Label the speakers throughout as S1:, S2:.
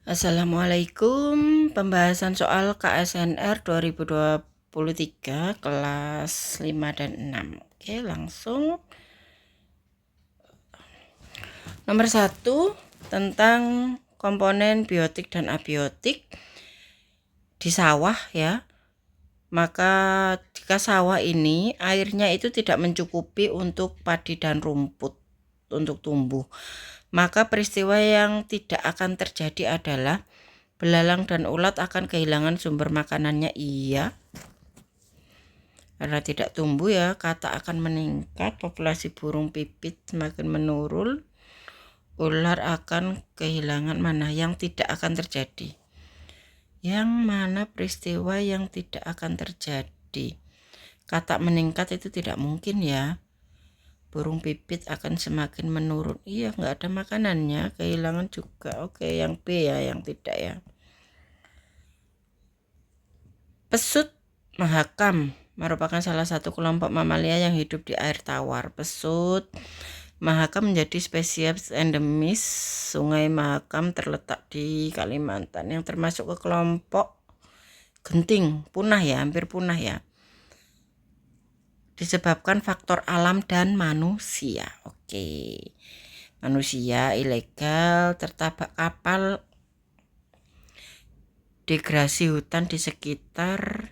S1: Assalamualaikum, pembahasan soal KSNR 2023 kelas 5 dan 6. Oke, langsung. Nomor 1 tentang komponen biotik dan abiotik di sawah ya. Maka jika sawah ini airnya itu tidak mencukupi untuk padi dan rumput untuk tumbuh, maka peristiwa yang tidak akan terjadi adalah belalang dan ulat akan kehilangan sumber makanannya. Iya, karena tidak tumbuh ya, kata akan meningkat, populasi burung pipit semakin menurun, ular akan kehilangan. Mana yang tidak akan terjadi? Yang mana peristiwa yang tidak akan terjadi? Kata meningkat itu tidak mungkin ya. Burung pipit akan semakin menurun. Iya, nggak ada makanannya, kehilangan juga. Oke, yang B ya, yang tidak ya. Pesut mahakam merupakan salah satu kelompok mamalia yang hidup di air tawar. Pesut mahakam menjadi spesies endemis Sungai Mahakam, terletak di Kalimantan, yang termasuk ke kelompok genting, punah ya, hampir punah ya, disebabkan faktor alam dan manusia. Oke, manusia ilegal, tertabak kapal, degrasi hutan di sekitar,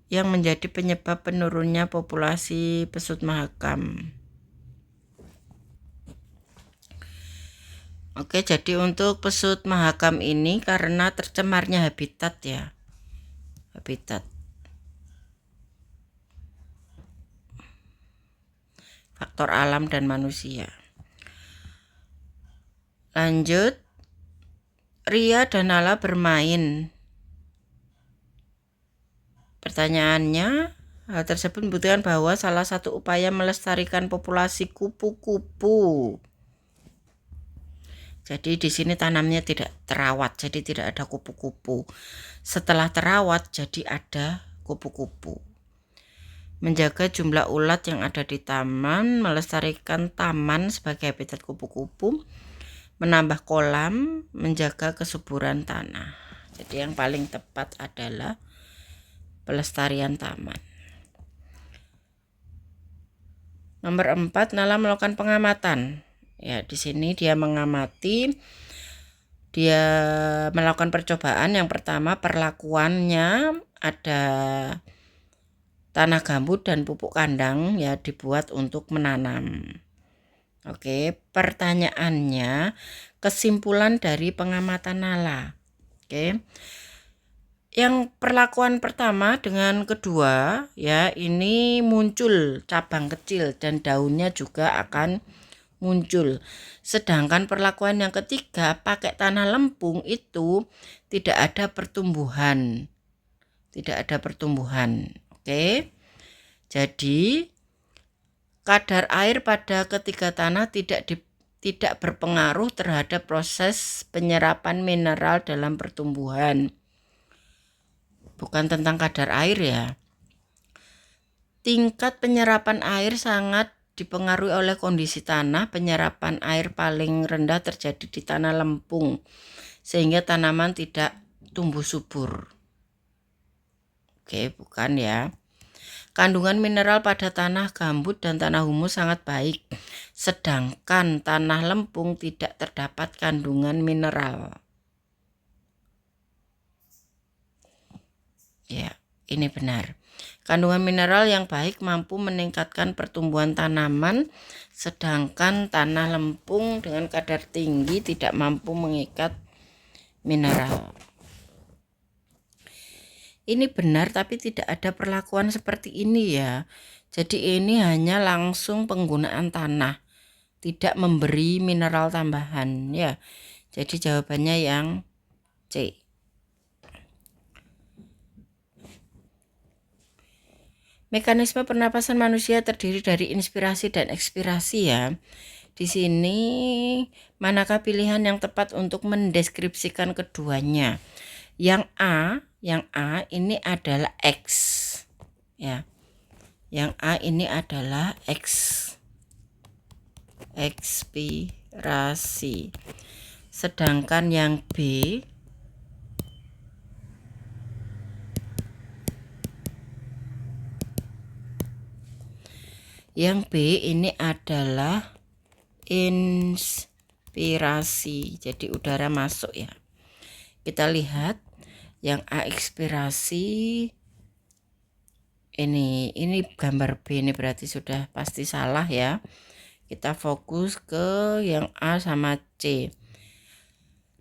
S1: yang menjadi penyebab penurunnya populasi pesut mahakam. Oke, jadi untuk pesut mahakam ini karena tercemarnya habitat ya. Habitat. Faktor alam dan manusia. Lanjut. Ria dan Nala bermain. Pertanyaannya, hal tersebut membuktikan bahwa salah satu upaya melestarikan populasi kupu-kupu. Jadi di sini tanamnya tidak terawat, jadi tidak ada kupu-kupu. Setelah terawat, jadi ada kupu-kupu. Menjaga jumlah ulat yang ada di taman, melestarikan taman sebagai habitat kupu-kupu, menambah kolam, menjaga kesuburan tanah. Jadi yang paling tepat adalah pelestarian taman. Nomor 4, Nala melakukan pengamatan. Ya, di sini dia mengamati, dia melakukan percobaan. Yang pertama, perlakuannya ada tanah gambut dan pupuk kandang ya, dibuat untuk menanam. Oke, pertanyaannya, kesimpulan dari pengamatan Nala. Oke. Yang perlakuan pertama dengan kedua ya, ini muncul cabang kecil dan daunnya juga akan muncul. Sedangkan perlakuan yang ketiga pakai tanah lempung itu tidak ada pertumbuhan. Tidak ada pertumbuhan. Oke. Jadi kadar air pada ketiga tanah tidak berpengaruh terhadap proses penyerapan mineral dalam pertumbuhan. Bukan tentang kadar air ya. Tingkat penyerapan air sangat dipengaruhi oleh kondisi tanah. Penyerapan air paling rendah terjadi di tanah lempung, sehingga tanaman tidak tumbuh subur. Oke, bukan ya. Kandungan mineral pada tanah gambut dan tanah humus sangat baik, sedangkan tanah lempung tidak terdapat kandungan mineral. Ya, ini benar. Kandungan mineral yang baik mampu meningkatkan pertumbuhan tanaman, sedangkan tanah lempung dengan kadar tinggi tidak mampu mengikat mineral. Ini benar, tapi tidak ada perlakuan seperti ini ya. Jadi ini hanya langsung penggunaan tanah, tidak memberi mineral tambahan ya. Jadi jawabannya yang C. Mekanisme pernapasan manusia terdiri dari inspirasi dan ekspirasi ya. Di sini manakah pilihan yang tepat untuk mendeskripsikan keduanya? Yang A ini adalah X. Ya. Yang A ini adalah X. Ekspirasi. Sedangkan yang B ini adalah inspirasi. Jadi udara masuk ya. Kita lihat yang A ekspirasi. Ini gambar B, ini berarti sudah pasti salah ya. Kita fokus ke yang A sama C.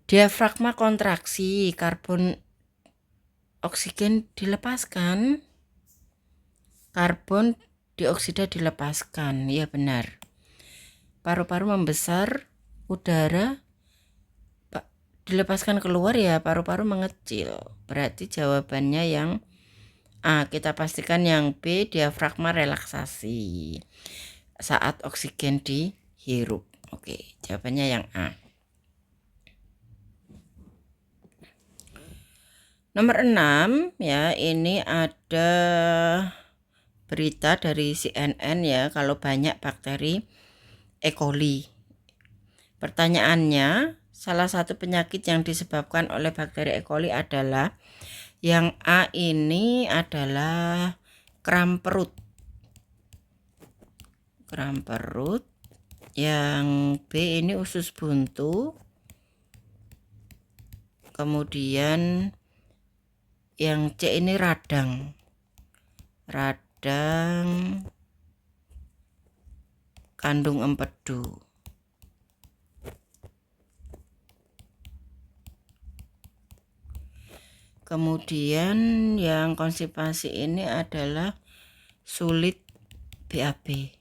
S1: Diafragma kontraksi, karbon oksigen dilepaskan, karbon dioksida dilepaskan. Ya benar. Paru-paru membesar, udara dilepaskan keluar ya, paru-paru mengecil. Berarti jawabannya yang A. Kita pastikan yang B, diafragma relaksasi saat oksigen dihirup. Oke, jawabannya yang A. Nomor 6 ya, ini ada berita dari CNN ya, kalau banyak bakteri E. coli. Pertanyaannya, salah satu penyakit yang disebabkan oleh bakteri E. coli adalah, yang A ini adalah kram perut. Kram perut. Yang B ini usus buntu. Kemudian yang C ini radang. Radang kandung empedu. Kemudian yang konstipasi ini adalah sulit BAB.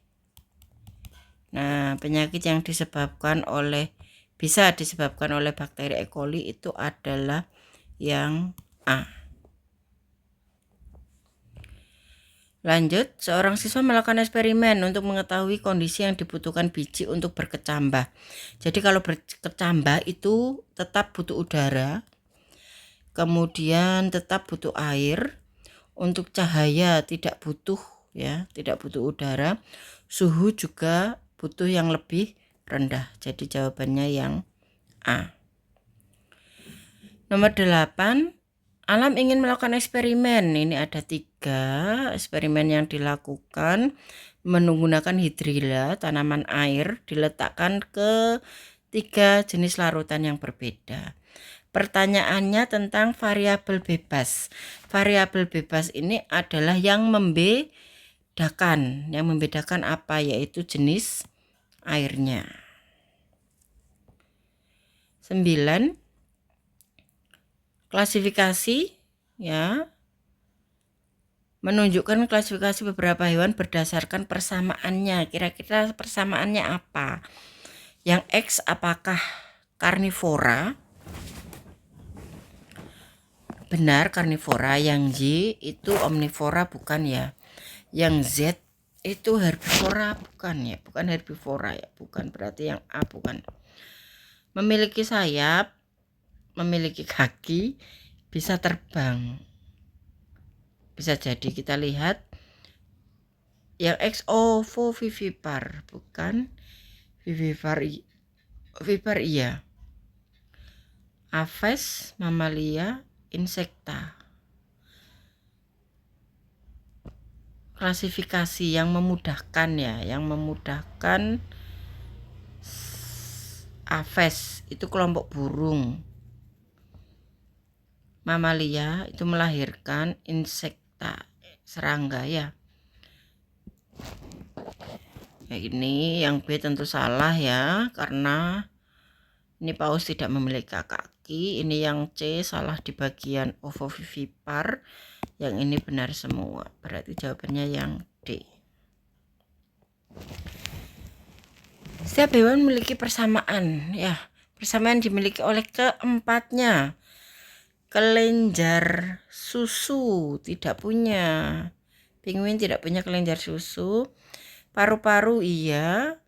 S1: Nah, penyakit yang bisa disebabkan oleh bakteri E. coli itu adalah yang A. Lanjut, seorang siswa melakukan eksperimen untuk mengetahui kondisi yang dibutuhkan biji untuk berkecambah. Jadi kalau berkecambah itu tetap butuh udara, kemudian tetap butuh air. Untuk cahaya tidak butuh ya, tidak butuh udara. Suhu juga butuh yang lebih rendah. Jadi jawabannya yang A. Nomor 8, Alam ingin melakukan eksperimen. Ini ada 3 eksperimen yang dilakukan menggunakan hidrilla, tanaman air, diletakkan ke 3 jenis larutan yang berbeda. Pertanyaannya tentang variabel bebas. Variabel bebas ini adalah yang membedakan. Yang membedakan apa? Yaitu jenis airnya. 9. Klasifikasi ya. Menunjukkan klasifikasi beberapa hewan berdasarkan persamaannya. Kira-kira persamaannya apa? Yang X apakah karnivora? Benar, karnivora. Yang Y itu omnivora, bukan ya. Yang Z itu herbivora, bukan ya. Bukan herbivora ya, bukan. Berarti yang A bukan. Memiliki sayap, memiliki kaki, bisa terbang. Bisa jadi. Kita lihat yang X ovovivipar, bukan. Vivipar iya. Aves, mamalia, insekta. Klasifikasi yang memudahkan ya, yang memudahkan. Aves itu kelompok burung. Mamalia itu melahirkan, insekta serangga ya. Ini yang B tentu salah ya, karena ini paus tidak memiliki kaki. Ini yang C salah di bagian ovovivipar. Yang ini benar semua. Berarti jawabannya yang D. Setiap hewan memiliki persamaan ya. Persamaan dimiliki oleh keempatnya. Kelenjar susu tidak punya. Penguin tidak punya kelenjar susu. Paru-paru iya.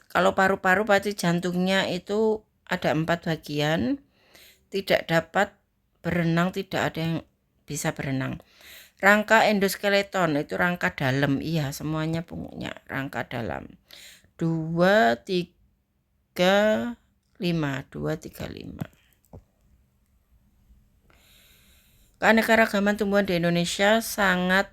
S1: Kalau paru-paru berarti jantungnya itu ada 4 bagian. Tidak dapat berenang, tidak ada yang bisa berenang. Rangka endoskeleton itu rangka dalam, iya semuanya punya rangka dalam. 2, 3, 235. Keanekaragaman tumbuhan di Indonesia sangat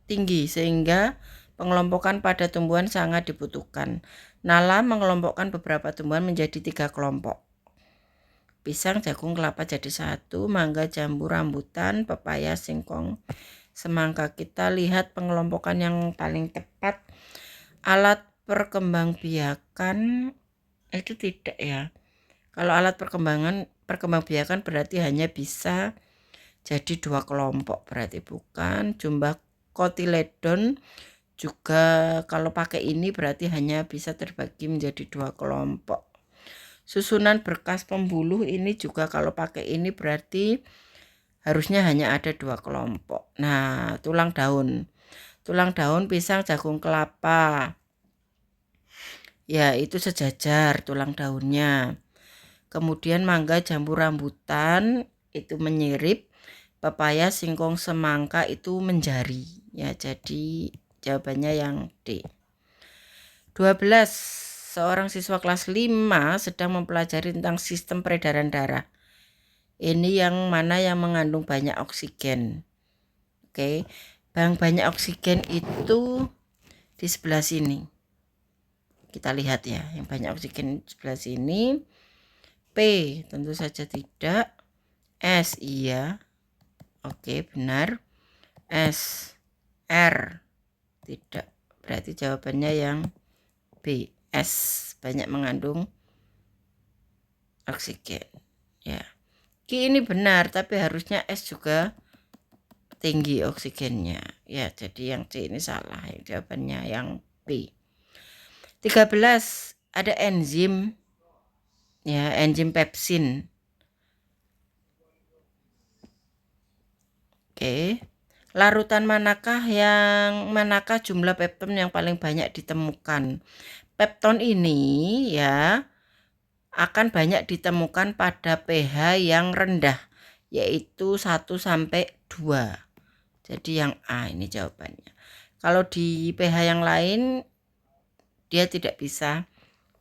S1: tinggi sehingga pengelompokan pada tumbuhan sangat dibutuhkan. Nala mengelompokkan beberapa tumbuhan menjadi 3 kelompok. Pisang, jagung, kelapa jadi 1, mangga, jambu, rambutan, pepaya, singkong, semangka. Kita lihat pengelompokan yang paling tepat. Alat perkembangbiakan itu tidak ya. Kalau alat perkembangbiakan berarti hanya bisa jadi 2 kelompok, berarti bukan. Jumlah kotiledon juga kalau pakai ini berarti hanya bisa terbagi menjadi 2 kelompok. Susunan berkas pembuluh ini juga kalau pakai ini berarti harusnya hanya ada 2 kelompok. Nah, tulang daun pisang, jagung, kelapa, ya itu sejajar tulang daunnya. Kemudian mangga, jambu, rambutan itu menyirip, pepaya, singkong, semangka itu menjari. Ya, jadi jawabannya yang D. 12. Seorang siswa kelas 5 sedang mempelajari tentang sistem peredaran darah. Ini yang mana yang mengandung banyak oksigen. Oke, banyak oksigen itu di sebelah sini. Kita lihat ya, yang banyak oksigen di sebelah sini. P tentu saja tidak. S iya. Oke, benar. S, R tidak. Berarti jawabannya yang B. S banyak mengandung oksigen. Ya. Q ini benar, tapi harusnya S juga tinggi oksigennya. Ya, jadi yang C ini salah. Yang jawabannya yang B. 13. Ada enzim. Ya, enzim pepsin. Oke. Larutan manakah jumlah pepton yang paling banyak ditemukan? Pepton ini ya akan banyak ditemukan pada pH yang rendah, yaitu 1 sampai 2. Jadi yang A ini jawabannya. Kalau di pH yang lain dia tidak bisa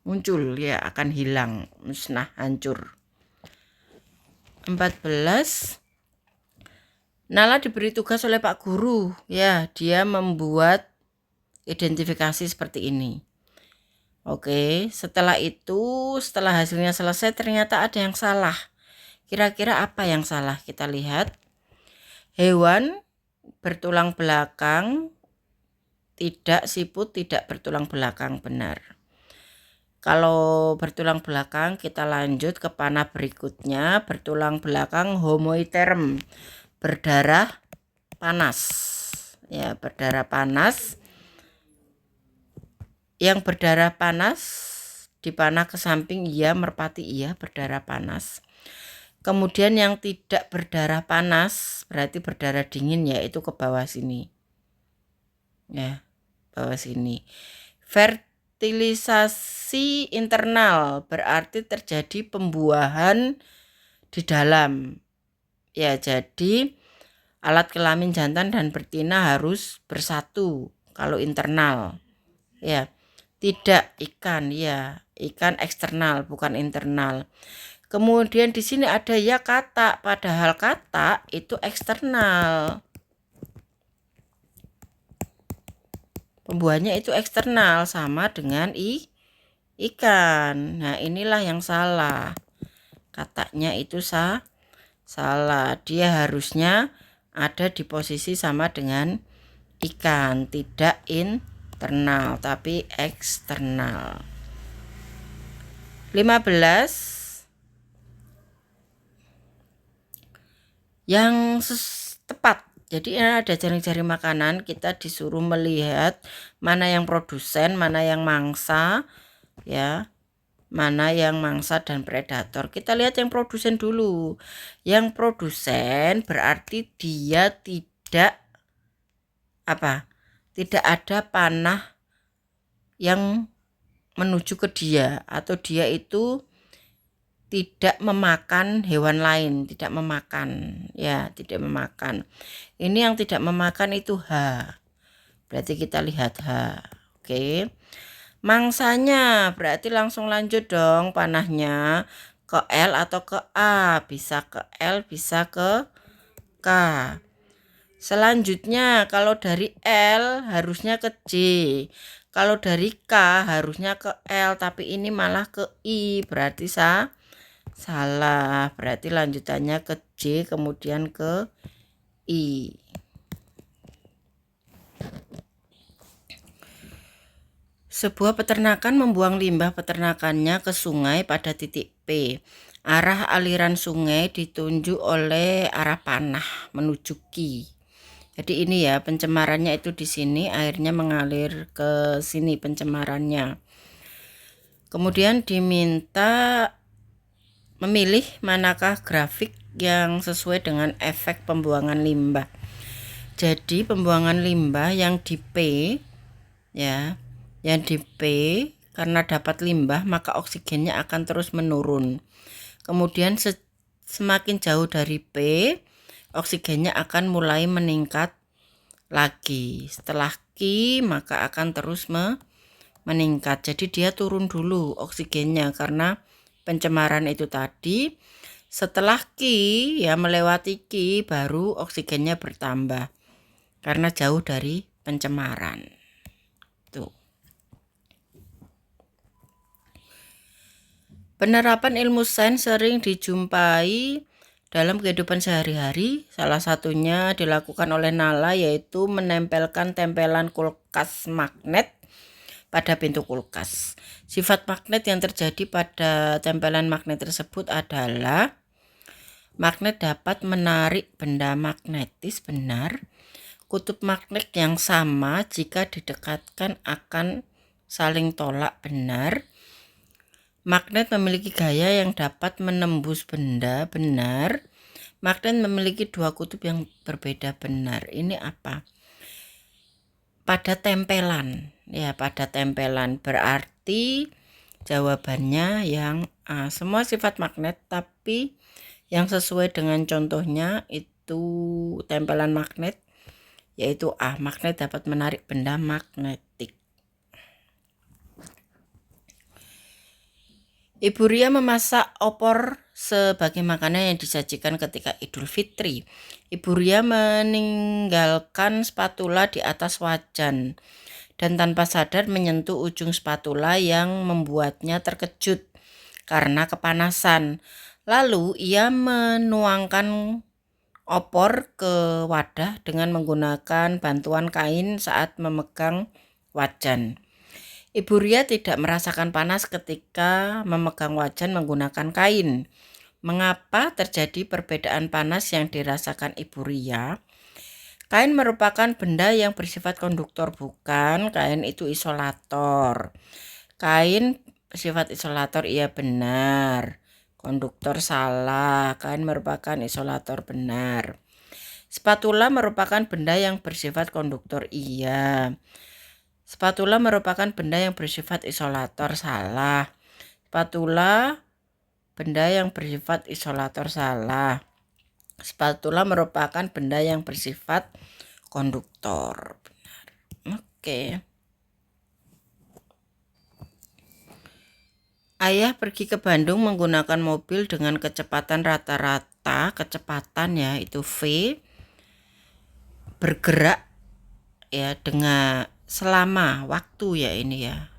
S1: muncul, ya akan hilang, musnah, hancur. 14. Nala diberi tugas oleh Pak Guru, ya dia membuat identifikasi seperti ini. Oke, setelah hasilnya selesai ternyata ada yang salah. Kira-kira apa yang salah? Kita lihat. Hewan bertulang belakang tidak, siput tidak bertulang belakang, benar. Kalau bertulang belakang kita lanjut ke panah berikutnya. Bertulang belakang homoiтерm, berdarah panas. Ya, berdarah panas. Yang berdarah panas dipanah ke samping, iya, merpati iya berdarah panas. Kemudian yang tidak berdarah panas berarti berdarah dingin, yaitu ke bawah sini. Ya, bawah sini. Fertilisasi internal berarti terjadi pembuahan di dalam. Ya, jadi alat kelamin jantan dan betina harus bersatu kalau internal. Ya, tidak ikan, ya ikan eksternal bukan internal. Kemudian di sini ada ya katak, padahal katak itu eksternal. Pembuahannya itu eksternal sama dengan ikan. Nah, inilah yang salah. Kataknya itu salah. Dia harusnya ada di posisi sama dengan ikan, tidak internal tapi eksternal. 15. Yang tepat. Jadi ada jaring-jaring makanan, kita disuruh melihat mana yang produsen, mana yang mangsa, ya. Mana yang mangsa dan predator. Kita lihat yang produsen dulu. Yang produsen berarti dia tidak ada panah yang menuju ke dia, atau dia itu tidak memakan hewan lain, tidak memakan. Ini yang tidak memakan itu H. Berarti kita lihat H. Oke. Mangsanya berarti langsung lanjut dong panahnya ke L atau ke A, bisa ke L bisa ke K. Selanjutnya kalau dari L harusnya ke J, kalau dari K harusnya ke L, tapi ini malah ke I, berarti salah. Berarti lanjutannya ke J kemudian ke I. Sebuah peternakan membuang limbah peternakannya ke sungai pada titik P. Arah aliran sungai ditunjuk oleh arah panah menuju Q. Jadi ini ya pencemarannya itu di sini, airnya mengalir ke sini pencemarannya. Kemudian diminta memilih manakah grafik yang sesuai dengan efek pembuangan limbah. Jadi pembuangan limbah yang di P ya, yang di P karena dapat limbah maka oksigennya akan terus menurun. Kemudian semakin jauh dari P, oksigennya akan mulai meningkat lagi. Setelah Q maka akan terus meningkat. Jadi dia turun dulu oksigennya karena pencemaran itu tadi. Setelah Q ya melewati Q baru oksigennya bertambah karena jauh dari pencemaran. Tuh. Penerapan ilmu sains sering dijumpai dalam kehidupan sehari-hari. Salah satunya dilakukan oleh Nala yaitu menempelkan tempelan kulkas magnet pada pintu kulkas. Sifat magnet yang terjadi pada tempelan magnet tersebut adalah magnet dapat menarik benda magnetis, benar. Kutub magnet yang sama jika didekatkan akan saling tolak, benar. Magnet memiliki gaya yang dapat menembus benda, benar. Magnet memiliki dua kutub yang berbeda, benar. Ini apa? Pada tempelan, ya pada tempelan, berarti jawabannya yang A. Semua sifat magnet, tapi yang sesuai dengan contohnya itu tempelan magnet, yaitu A. Magnet dapat menarik benda magnetik. Ibu Ria memasak opor sebagai makanan yang disajikan ketika Idul Fitri. Ibu Ria meninggalkan spatula di atas wajan dan tanpa sadar menyentuh ujung spatula yang membuatnya terkejut karena kepanasan. Lalu ia menuangkan opor ke wadah dengan menggunakan bantuan kain saat memegang wajan. Ibu Ria tidak merasakan panas ketika memegang wajan menggunakan kain. Mengapa terjadi perbedaan panas yang dirasakan Ibu Ria? Kain merupakan benda yang bersifat konduktor, bukan? Kain itu isolator. Kain bersifat isolator, iya benar. Konduktor salah. Kain merupakan isolator, benar. Spatula merupakan benda yang bersifat konduktor, iya. Spatula merupakan benda yang bersifat isolator, salah. Spatula benda yang bersifat isolator, salah. Spatula merupakan benda yang bersifat konduktor, benar. Oke. Ayah pergi ke Bandung menggunakan mobil dengan kecepatan rata-rata, kecepatan ya itu V, bergerak ya dengan selama waktu ya ini ya.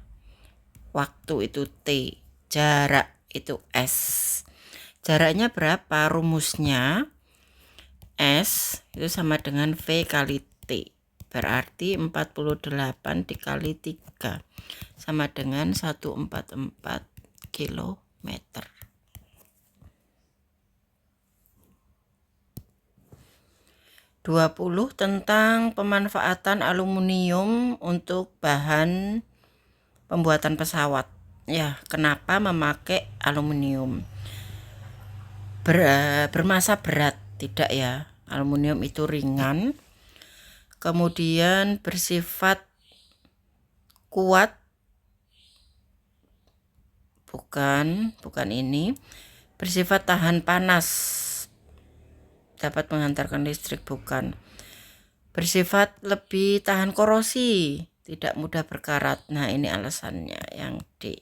S1: Waktu itu T, jarak itu S. Jaraknya berapa? Rumusnya S itu sama dengan V kali T. Berarti 48 dikali 3 sama dengan 144 kilometer. Tentang pemanfaatan aluminium untuk bahan pembuatan pesawat. Ya, kenapa memakai aluminium? Bermasa berat, tidak ya. Aluminium itu ringan. Kemudian bersifat kuat. Bukan ini. Bersifat tahan panas. Dapat menghantarkan listrik, bukan. Bersifat lebih tahan korosi. tidak mudah berkarat. Nah, ini alasannya yang D.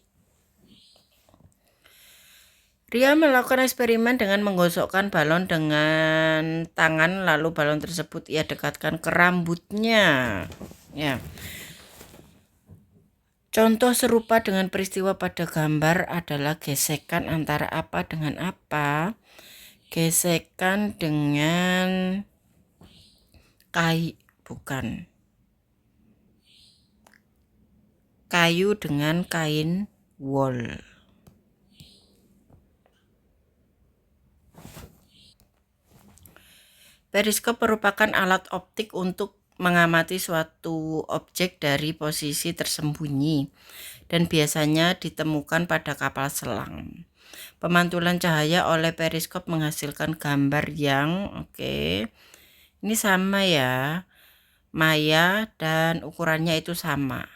S1: Ria melakukan eksperimen dengan menggosokkan balon dengan tangan, lalu balon tersebut ia dekatkan ke rambutnya. Ya. Contoh serupa dengan peristiwa pada gambar adalah gesekan antara apa dengan apa? Gesekan dengan kayu dengan kain wol. Periskop merupakan alat optik untuk mengamati suatu objek dari posisi tersembunyi dan biasanya ditemukan pada kapal selam. Pemantulan cahaya oleh periskop menghasilkan gambar yang ini sama ya, maya, dan ukurannya itu sama.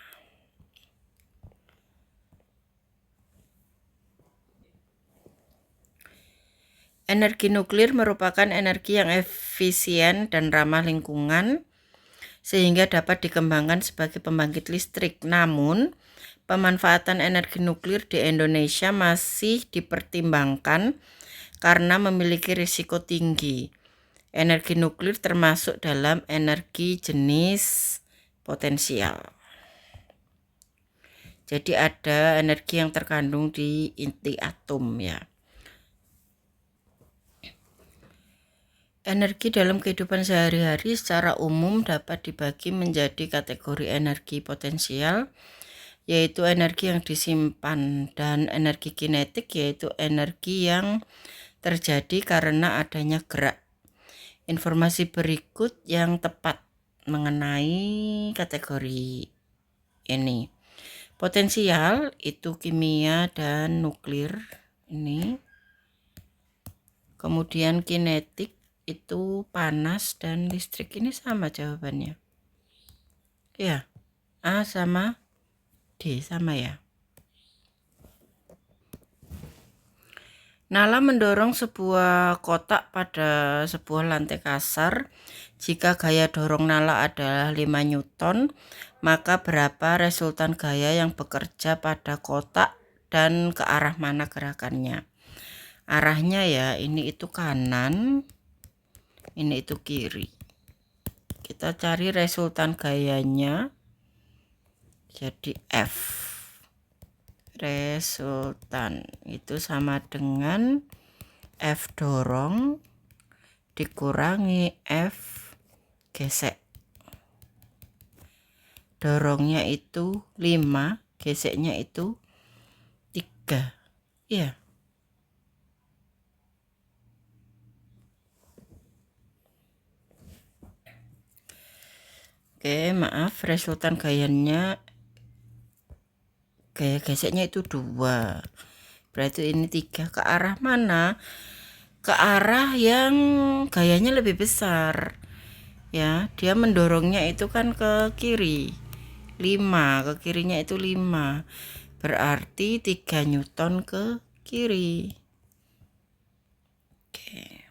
S1: Energi nuklir merupakan energi yang efisien dan ramah lingkungan sehingga dapat dikembangkan sebagai pembangkit listrik. Namun, pemanfaatan energi nuklir di Indonesia masih dipertimbangkan karena memiliki risiko tinggi. Energi nuklir termasuk dalam energi jenis potensial. Jadi ada energi yang terkandung di inti atom ya. Energi dalam kehidupan sehari-hari secara umum dapat dibagi menjadi kategori energi potensial, yaitu energi yang disimpan, dan energi kinetik, yaitu energi yang terjadi karena adanya gerak. Informasi berikut yang tepat mengenai kategori ini. Potensial itu kimia dan nuklir ini. Kemudian kinetik itu panas dan listrik, ini sama jawabannya. Ya, A sama D sama ya. Nala mendorong sebuah kotak pada sebuah lantai kasar. Jika gaya dorong nala adalah 5 Newton, maka berapa resultan gaya yang bekerja pada kotak dan ke arah mana gerakannya? Arahnya ya, ini itu kanan, ini itu kiri. Kita cari resultan gayanya, jadi F. Resultan itu sama dengan F dorong dikurangi F gesek. Dorongnya itu 5, geseknya itu 3. Iya. Oke, maaf, resultan gaya geseknya itu 2. Berarti ini 3. Ke arah mana? Ke arah yang gayanya lebih besar. Ya, dia mendorongnya itu kan ke kiri. 5, ke kirinya itu 5. Berarti 3 Newton ke kiri. Oke.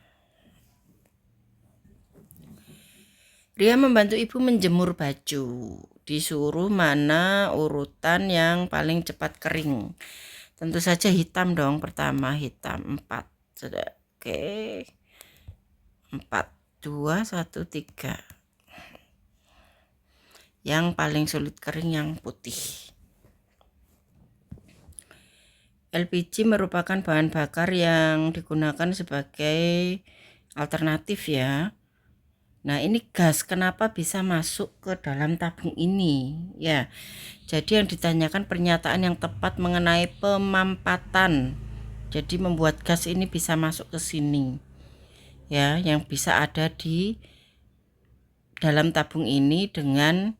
S1: Ria membantu ibu menjemur baju. Disuruh mana urutan yang paling cepat kering. Tentu saja hitam dong, pertama hitam 4. Sudah. Oke. 4, 2, 1, 3. Yang paling sulit kering yang putih. LPG merupakan bahan bakar yang digunakan sebagai alternatif ya. Nah, ini gas kenapa bisa masuk ke dalam tabung ini? Ya, jadi yang ditanyakan pernyataan yang tepat mengenai pemampatan. Jadi membuat gas ini bisa masuk ke sini. Ya, yang bisa ada di dalam tabung ini dengan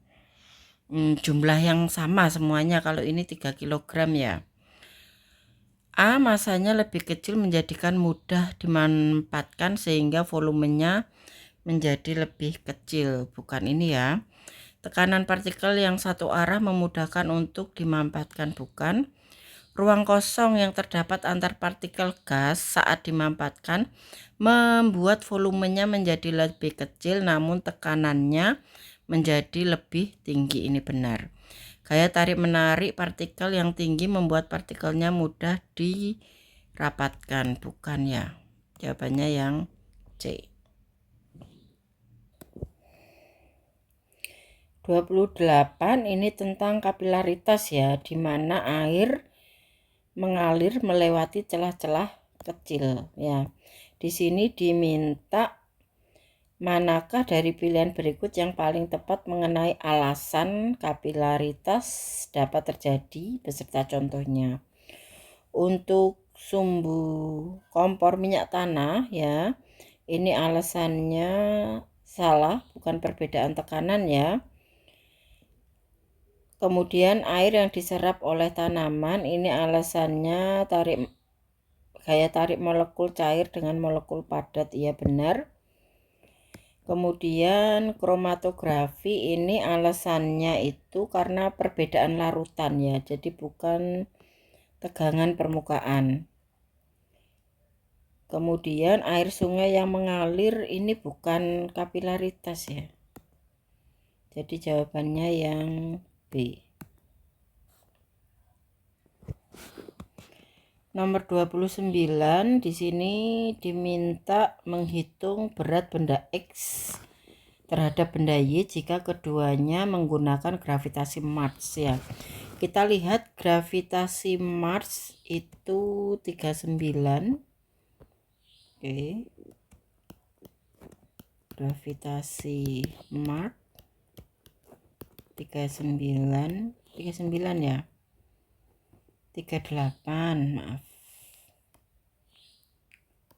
S1: jumlah yang sama semuanya. Kalau ini 3 kg ya. A, masanya lebih kecil menjadikan mudah dimanfaatkan sehingga volumenya menjadi lebih kecil. Bukan ini ya. Tekanan partikel yang satu arah memudahkan untuk dimanfaatkan, bukan. Ruang kosong yang terdapat antar partikel gas saat dimanfaatkan membuat volumenya menjadi lebih kecil, namun tekanannya menjadi lebih tinggi. Ini benar. Gaya tarik-menarik partikel yang tinggi membuat partikelnya mudah dirapatkan. Bukan ya. Jawabannya yang C. 28 ini tentang kapilaritas ya, di mana air mengalir melewati celah-celah kecil ya. Di sini diminta manakah dari pilihan berikut yang paling tepat mengenai alasan kapilaritas dapat terjadi beserta contohnya. Untuk sumbu kompor minyak tanah ya, ini alasannya salah, bukan perbedaan tekanan ya. Kemudian air yang diserap oleh tanaman, ini alasannya gaya tarik molekul cair dengan molekul padat, iya benar. Kemudian kromatografi, ini alasannya itu karena perbedaan larutan ya, jadi bukan tegangan permukaan. Kemudian air sungai yang mengalir, ini bukan kapilaritas ya, jadi jawabannya yang B. Nomor 29, di sini diminta menghitung berat benda X terhadap benda Y jika keduanya menggunakan gravitasi Mars ya. Kita lihat gravitasi Mars itu 39. Oke. Gravitasi Mars 39 ya. 38, maaf.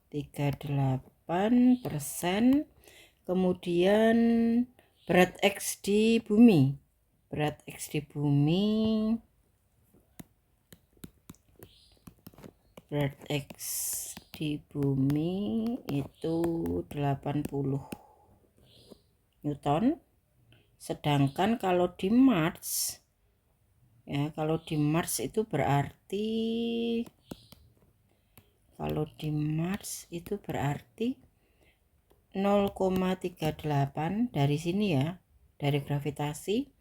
S1: 38%. Kemudian berat X di bumi. Berat X di bumi. Berat X di bumi itu 80 Newton. Sedangkan kalau di Mars ya, kalau di Mars itu berarti 0,38 dari sini ya, dari gravitasi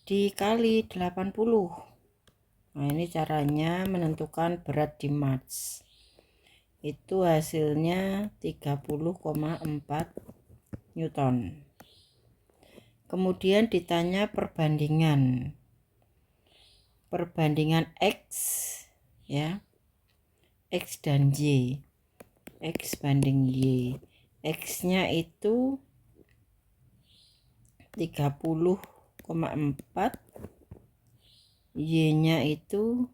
S1: dikali 80. Nah, ini caranya menentukan berat di Mars. Itu hasilnya 30,4 Newton. Kemudian ditanya perbandingan X ya, X dan Y, X banding Y. X nya itu 30,4, Y nya itu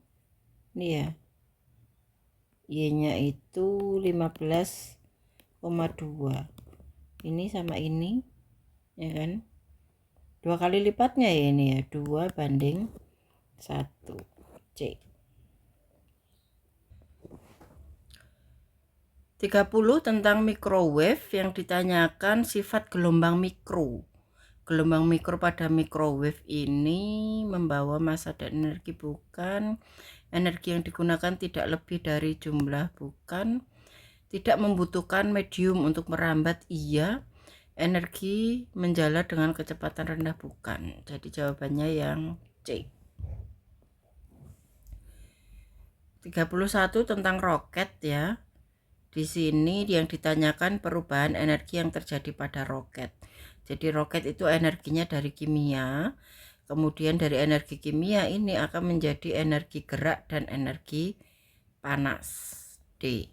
S1: ini ya, Y nya itu 15,2. Ini sama ini ya kan, 2 kali lipatnya ya ini ya, 2:1. C. 30 tentang microwave yang ditanyakan sifat gelombang mikro. Gelombang mikro pada microwave ini membawa massa dan energi, bukan. Energi yang digunakan tidak lebih dari jumlah, bukan. Tidak membutuhkan medium untuk merambat, iya. Energi menjalar dengan kecepatan rendah, bukan. Jadi jawabannya yang C. 31 tentang roket ya. Di sini yang ditanyakan perubahan energi yang terjadi pada roket. Jadi roket itu energinya dari kimia. Kemudian dari energi kimia ini akan menjadi energi gerak dan energi panas. D.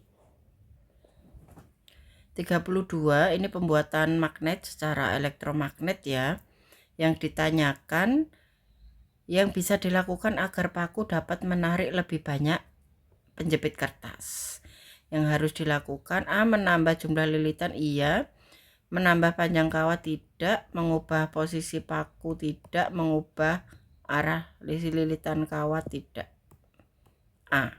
S1: 32 ini pembuatan magnet secara elektromagnet ya. Yang ditanyakan yang bisa dilakukan agar paku dapat menarik lebih banyak penjepit kertas. Yang harus dilakukan: A. Menambah jumlah lilitan, iya. Menambah panjang kawat, tidak. Mengubah posisi paku, tidak. Mengubah arah lilitan kawat, tidak. A.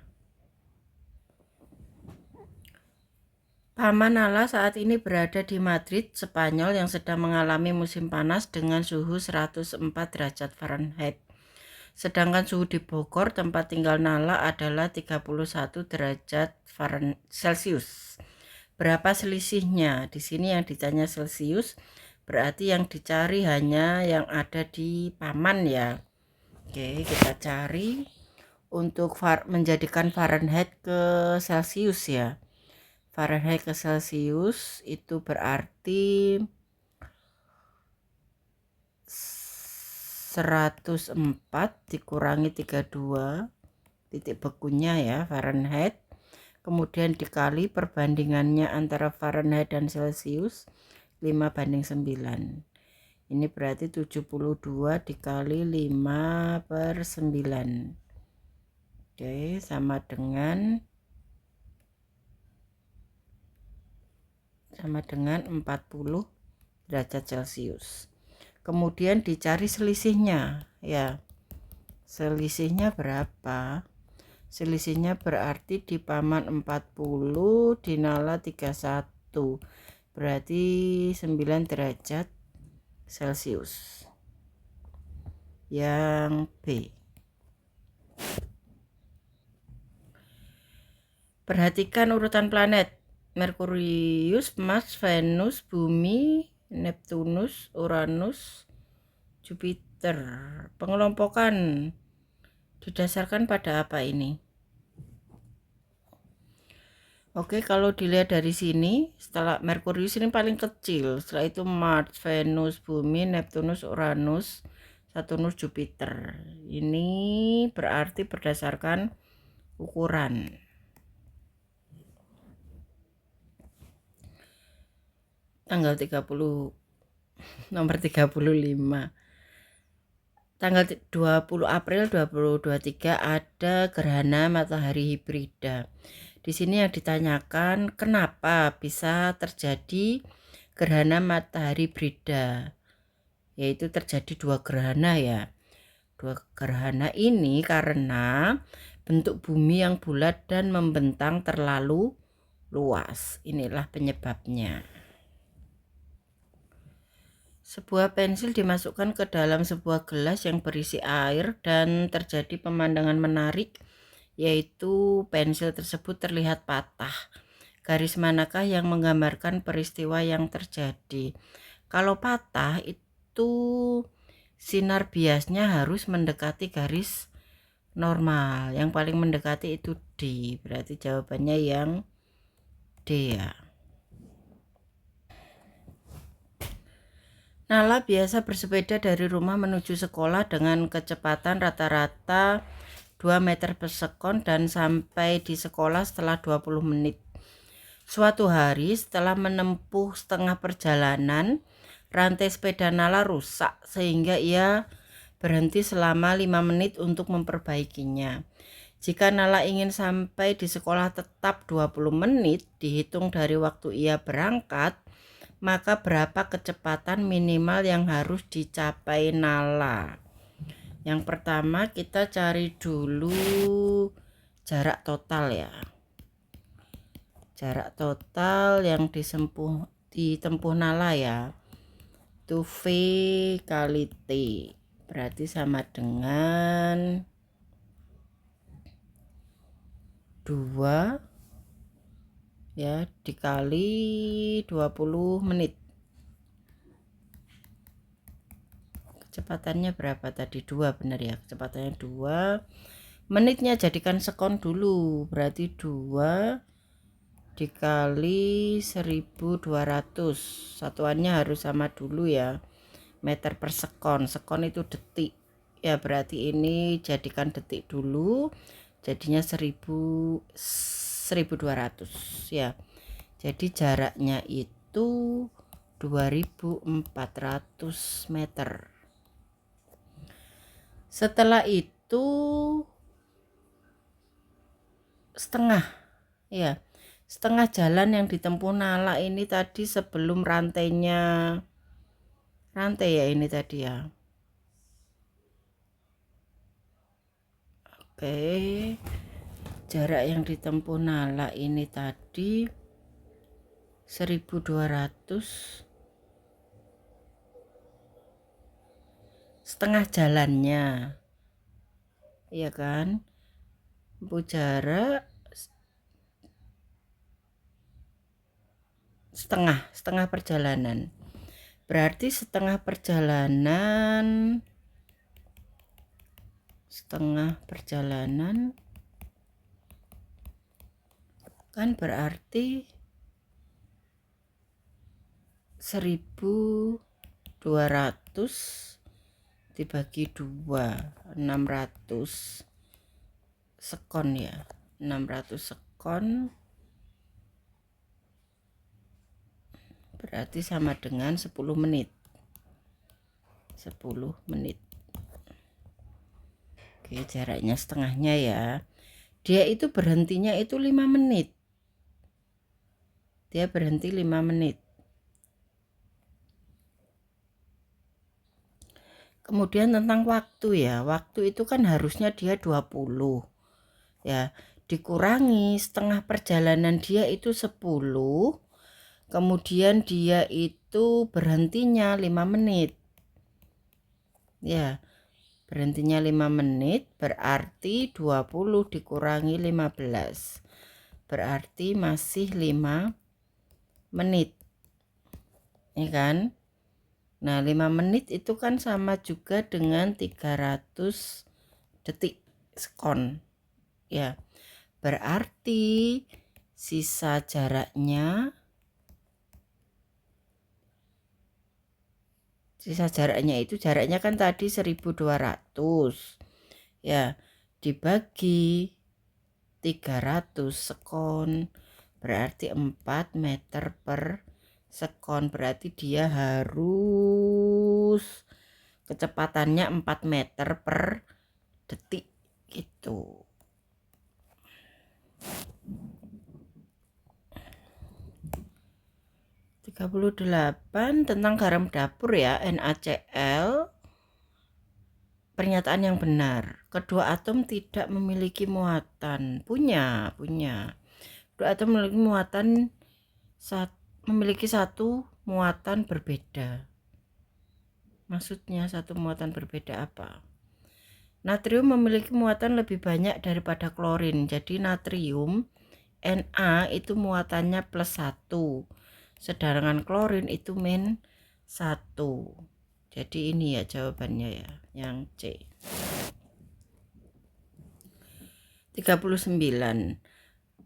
S1: Paman Nala saat ini berada di Madrid, Spanyol, yang sedang mengalami musim panas dengan suhu 104 derajat Fahrenheit. Sedangkan suhu di Bogor, tempat tinggal Nala, adalah 31 derajat Celcius. Berapa selisihnya? Di sini yang ditanya Celcius. berarti yang dicari hanya yang ada di paman ya. Oke, kita cari untuk menjadikan Fahrenheit ke Celsius ya. Fahrenheit ke Celsius itu berarti 104 dikurangi 32 titik bekunya ya Fahrenheit, kemudian dikali perbandingannya antara Fahrenheit dan Celsius 5:9. Ini berarti 72 dikali 5/9. Oke, sama dengan 40 derajat Celcius. Kemudian dicari selisihnya ya. Selisihnya berapa? Selisihnya berarti di paman 40, di nala 31. Berarti 9 derajat Celcius. Yang B. Perhatikan urutan planet. Merkurius, Mars, Venus, Bumi, Neptunus, Uranus, Jupiter. Pengelompokan didasarkan pada apa ini? Oke, kalau dilihat dari sini, setelah Merkurius ini paling kecil, setelah itu Mars, Venus, Bumi, Neptunus, Uranus, Saturnus, Jupiter. Ini berarti berdasarkan ukuran. Tanggal 30, nomor 35. Tanggal 20 April 2023 ada gerhana matahari hibrida. Di sini yang ditanyakan kenapa bisa terjadi gerhana matahari hibrida, yaitu terjadi 2 gerhana ya. 2 gerhana ini karena bentuk bumi yang bulat dan membentang terlalu luas. Inilah penyebabnya. Sebuah pensil dimasukkan ke dalam sebuah gelas yang berisi air dan terjadi pemandangan menarik, yaitu pensil tersebut terlihat patah. Garis manakah yang menggambarkan peristiwa yang terjadi? Kalau patah itu sinar biasnya harus mendekati garis normal. Yang paling mendekati itu D. Berarti jawabannya yang D ya. Nala biasa bersepeda dari rumah menuju sekolah dengan kecepatan rata-rata 2 meter per sekon dan sampai di sekolah setelah 20 menit. Suatu hari setelah menempuh setengah perjalanan, rantai sepeda Nala rusak sehingga ia berhenti selama 5 menit untuk memperbaikinya. Jika Nala ingin sampai di sekolah tetap 20 menit dihitung dari waktu ia berangkat, maka berapa kecepatan minimal yang harus dicapai Nala? Yang pertama kita cari dulu jarak total ya. Jarak total yang ditempuh Nala ya. Itu V kali T. Berarti sama dengan 2 ya dikali 20 menit. Kecepatannya berapa tadi? 2 benar ya, kecepatannya 2. Menitnya jadikan sekon dulu, berarti 2 dikali 1200. Satuannya harus sama dulu ya, meter per sekon. Sekon itu detik ya, berarti ini jadikan detik dulu, jadinya 1200 ya. Jadi jaraknya itu 2400 meter. Setelah itu setengah ya, setengah jalan yang ditempuh Nala ini tadi sebelum rantai ya ini tadi ya. Oke, jarak yang ditempuh Nala ini tadi 1200, setengah jalannya iya kan, jarak setengah perjalanan. Berarti setengah perjalanan kan berarti 1200 dibagi 2, 600 sekon ya. 600 sekon berarti sama dengan 10 menit. 10 menit. Oke, jaraknya setengahnya ya. Dia itu berhentinya itu 5 menit. Dia berhenti 5 menit. Kemudian tentang waktu ya. Waktu itu kan harusnya dia 20. Ya, dikurangi setengah perjalanan dia itu 10. Kemudian dia itu berhentinya 5 menit. Ya, berhentinya 5 menit berarti 20 dikurangi 15. Berarti masih 5 menit. Ya kan? Nah, 5 menit itu kan sama juga dengan 300 detik sekon. Ya. Berarti sisa jaraknya itu jaraknya kan tadi 1200. Ya, dibagi 300 sekon berarti 4 meter per sekon. Berarti dia harus kecepatannya 4 meter per detik gitu. 38 tentang garam dapur ya, NaCl. Pernyataan yang benar, kedua atom tidak memiliki muatan. Punya. Kedua atom memiliki satu muatan berbeda. Maksudnya satu muatan berbeda apa? Natrium memiliki muatan lebih banyak daripada klorin. Jadi natrium Na itu muatannya +1. Sedangkan klorin itu -1. Jadi ini ya jawabannya ya, yang C. 39.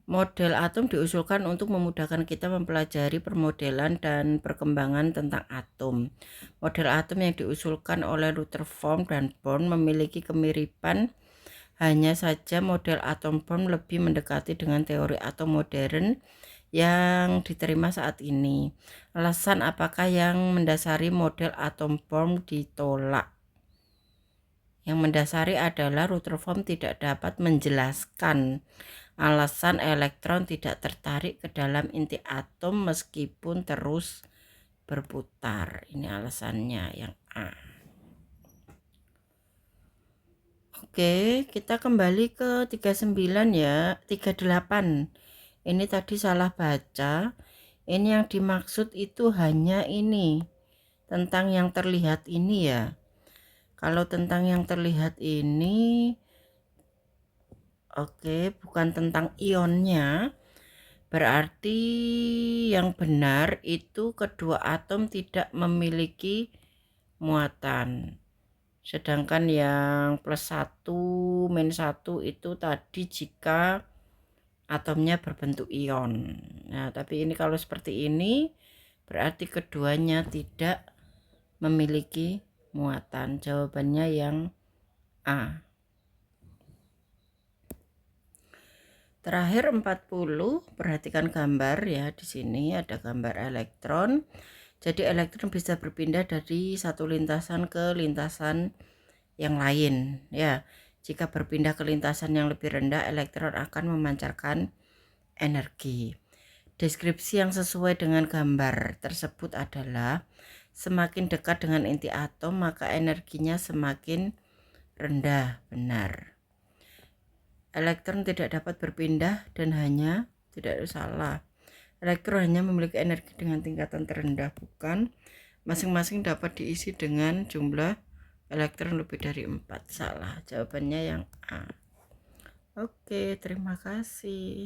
S1: Model atom diusulkan untuk memudahkan kita mempelajari permodelan dan perkembangan tentang atom. Model atom yang diusulkan oleh Rutherford dan Bohr memiliki kemiripan, hanya saja model atom Bohr lebih mendekati dengan teori atom modern yang diterima saat ini. Alasan apakah yang mendasari model atom Bohr ditolak? Yang mendasari adalah Rutherford tidak dapat menjelaskan alasan elektron tidak tertarik ke dalam inti atom meskipun terus berputar. Ini alasannya yang A. Oke, kita kembali ke 39 ya. 38. Ini tadi salah baca. Ini yang dimaksud itu hanya ini. Tentang yang terlihat ini ya. Kalau tentang yang terlihat ini, oke, bukan tentang ionnya. Berarti yang benar itu kedua atom tidak memiliki muatan. Sedangkan yang +1, -1 itu tadi jika atomnya berbentuk ion. Nah, tapi ini kalau seperti ini berarti keduanya tidak memiliki muatan. Jawabannya yang A. Terakhir 40, perhatikan gambar ya. Di sini ada gambar elektron. Jadi elektron bisa berpindah dari satu lintasan ke lintasan yang lain ya. Jika berpindah ke lintasan yang lebih rendah, elektron akan memancarkan energi. Deskripsi yang sesuai dengan gambar tersebut adalah semakin dekat dengan inti atom maka energinya semakin rendah. Benar. Elektron tidak dapat berpindah dan hanya tidak salah. Elektron hanya memiliki energi dengan tingkatan terendah, bukan. Masing-masing dapat diisi dengan jumlah elektron lebih dari 4. Salah. Jawabannya yang A. Oke, terima kasih.